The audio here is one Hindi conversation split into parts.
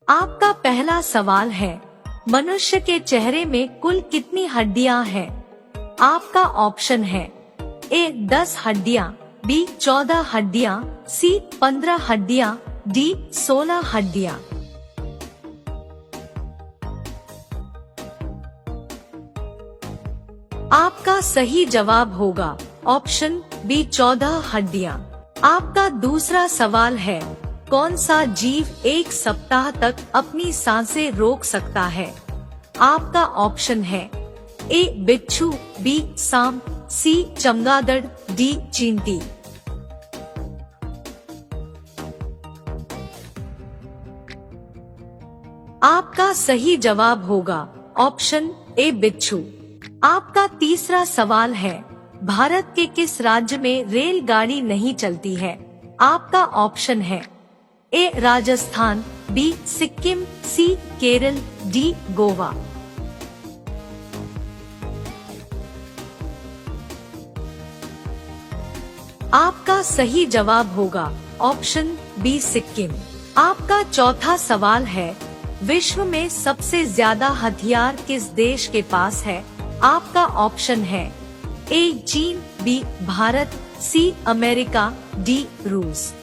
आपका पहला सवाल है, मनुष्य के चेहरे में कुल कितनी हड्डियां हैं? आपका ऑप्शन है ए 10 हड्डियां, बी 14 हड्डियां, सी 15 हड्डियां, डी 16 हड्डियां। आपका सही जवाब होगा ऑप्शन बी 14 हड्डियां। आपका दूसरा सवाल है, कौन सा जीव एक सप्ताह तक अपनी सांसें रोक सकता है? आपका ऑप्शन है ए बिच्छू, बी सांप, सी चमगादड़, डी चींटी। आपका सही जवाब होगा ऑप्शन ए बिच्छू। आपका तीसरा सवाल है, भारत के किस राज्य में रेलगाड़ी नहीं चलती है? आपका ऑप्शन है ए राजस्थान, बी सिक्किम, सी केरल, डी गोवा। आपका सही जवाब होगा ऑप्शन बी सिक्किम। आपका चौथा सवाल है, विश्व में सबसे ज्यादा हथियार किस देश के पास है? आपका ऑप्शन है ए चीन, B Bharat, C America, D रूस।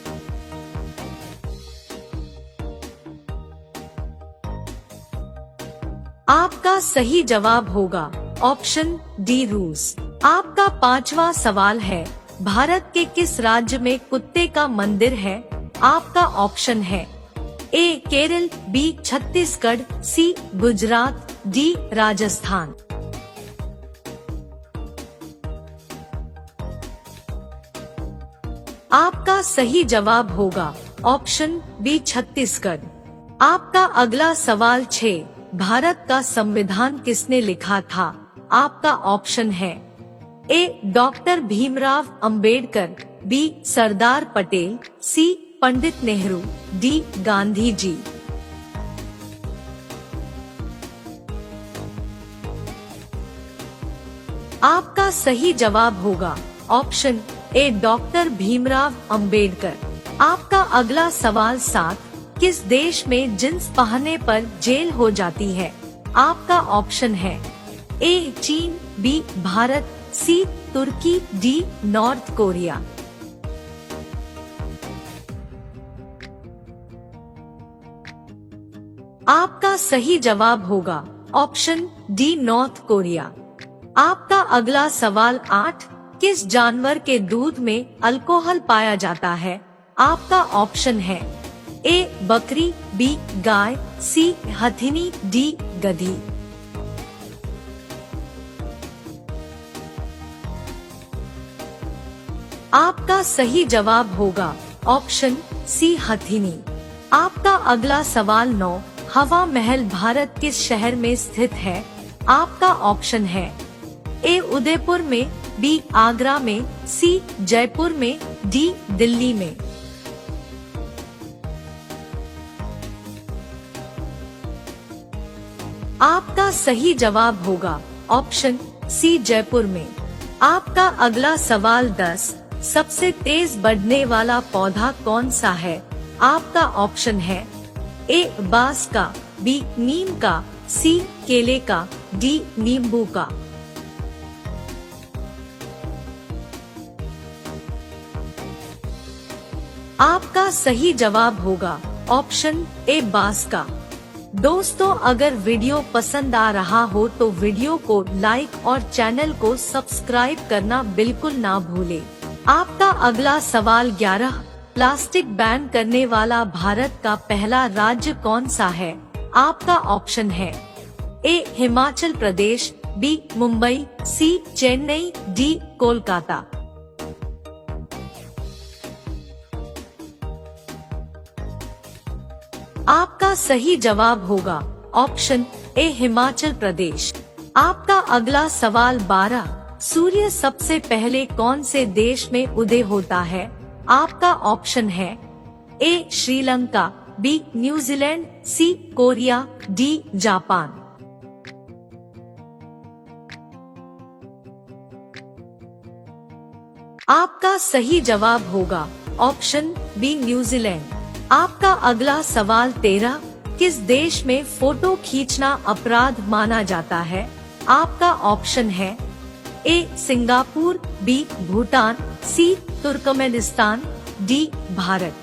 आपका सही जवाब होगा ऑप्शन डी रूस। आपका पांचवा सवाल है, भारत के किस राज्य में कुत्ते का मंदिर है? आपका ऑप्शन है ए केरल, बी छत्तीसगढ़, सी गुजरात, डी राजस्थान। आपका सही जवाब होगा ऑप्शन बी छत्तीसगढ़। आपका अगला सवाल 6, भारत का संविधान किसने लिखा था? आपका ऑप्शन है ए डॉक्टर भीमराव अंबेडकर, बी सरदार पटेल, सी पंडित नेहरू, डी गांधी जी। आपका सही जवाब होगा option A doctor Bhimrao Ambedkar. आपका अगला सवाल 7, किस देश में जींस पहनने पर जेल हो जाती है? आपका ऑप्शन है ए चीन, बी भारत, सी तुर्की, डी नॉर्थ कोरिया। आपका सही जवाब होगा ऑप्शन डी नॉर्थ कोरिया। आपका अगला सवाल 8, किस जानवर के दूध में अल्कोहल पाया जाता है? आपका ऑप्शन है ए बकरी, बी गाय, सी हथिनी, डी गधी। आपका सही जवाब होगा ऑप्शन सी हथिनी। आपका अगला सवाल 9, हवा महल भारत किस शहर में स्थित है? आपका ऑप्शन है ए उदयपुर में, बी आगरा में, सी जयपुर में, डी दिल्ली में। आपका सही जवाब होगा ऑप्शन सी जयपुर में। आपका अगला सवाल 10, सबसे तेज बढ़ने वाला पौधा कौन सा है? आपका ऑप्शन है ए बांस का, बी नीम का, सी केले का, डी नींबू का। आपका सही जवाब होगा ऑप्शन ए बांस का। दोस्तों, अगर वीडियो पसंद आ रहा हो तो वीडियो को लाइक और चैनल को सब्सक्राइब करना बिल्कुल ना भूले। आपका अगला सवाल 11, प्लास्टिक बैन करने वाला भारत का पहला राज्य कौन सा है? आपका ऑप्शन है ए हिमाचल प्रदेश, बी मुंबई, सी चेन्नई, डी कोलकाता। आपका सही जवाब होगा ऑप्शन ए हिमाचल प्रदेश। आपका अगला सवाल 12, सूर्य सबसे पहले कौन से देश में उदय होता है? आपका ऑप्शन है ए श्रीलंका, बी न्यूजीलैंड, सी कोरिया, डी जापान। आपका सही जवाब होगा ऑप्शन बी न्यूजीलैंड। आपका अगला सवाल 13, किस देश में फोटो खींचना अपराध माना जाता है? आपका ऑप्शन है ए सिंगापुर, बी भूटान, सी तुर्कमेनिस्तान, डी भारत।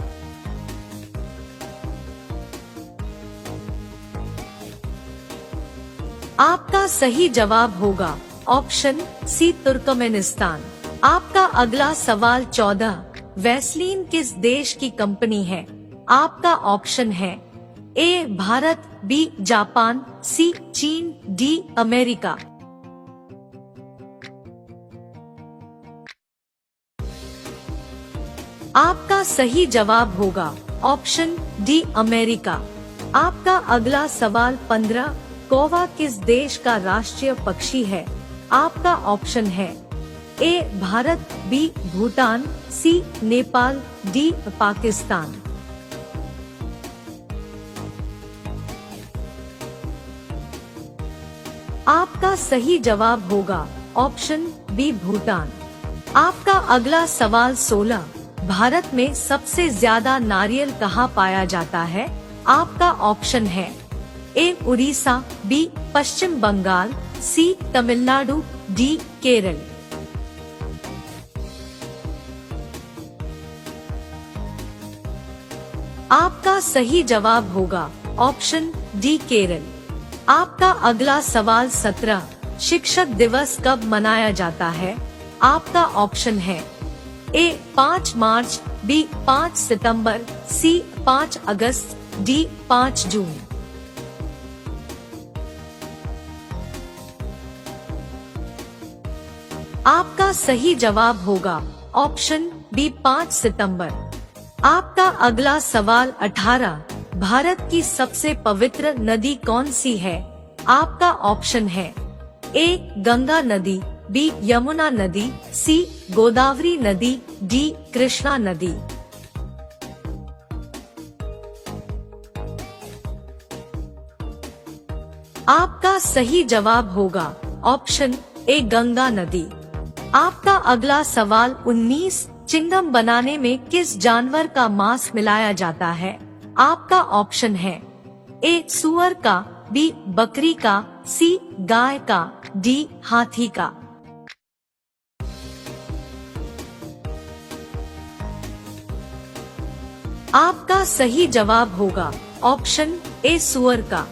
आपका सही जवाब होगा ऑप्शन सी तुर्कमेनिस्तान। आपका अगला सवाल 14, वैसलीन किस देश की कंपनी है? आपका ऑप्शन है ए भारत, बी जापान, सी चीन, डी अमेरिका। आपका सही जवाब होगा ऑप्शन डी अमेरिका। आपका अगला सवाल 15, कौवा किस देश का राष्ट्रीय पक्षी है? आपका ऑप्शन है ए भारत, बी भूटान, सी नेपाल, डी पाकिस्तान। आपका सही जवाब होगा ऑप्शन बी भूटान। आपका अगला सवाल 16, भारत में सबसे ज्यादा नारियल कहाँ पाया जाता है? आपका ऑप्शन है ए उड़ीसा, बी पश्चिम बंगाल, सी तमिलनाडु, डी केरल। आपका सही जवाब होगा ऑप्शन डी केरल। आपका अगला सवाल 17, शिक्षक दिवस कब मनाया जाता है? आपका ऑप्शन है ए 5 मार्च, बी 5 सितंबर, सी 5 अगस्त, डी 5 जून। आपका सही जवाब होगा ऑप्शन बी 5 सितंबर। आपका अगला सवाल 18, भारत की सबसे पवित्र नदी कौन सी है? आपका ऑप्शन है ए गंगा नदी, बी यमुना नदी, सी गोदावरी नदी, डी कृष्णा नदी। आपका सही जवाब होगा ऑप्शन ए गंगा नदी। आपका अगला सवाल 19, चिंगम बनाने में किस जानवर का मांस मिलाया जाता है? आपका ऑप्शन है ए सुअर का, बी बकरी का, सी गाय का, डी हाथी का। आपका सही जवाब होगा ऑप्शन ए सुअर का।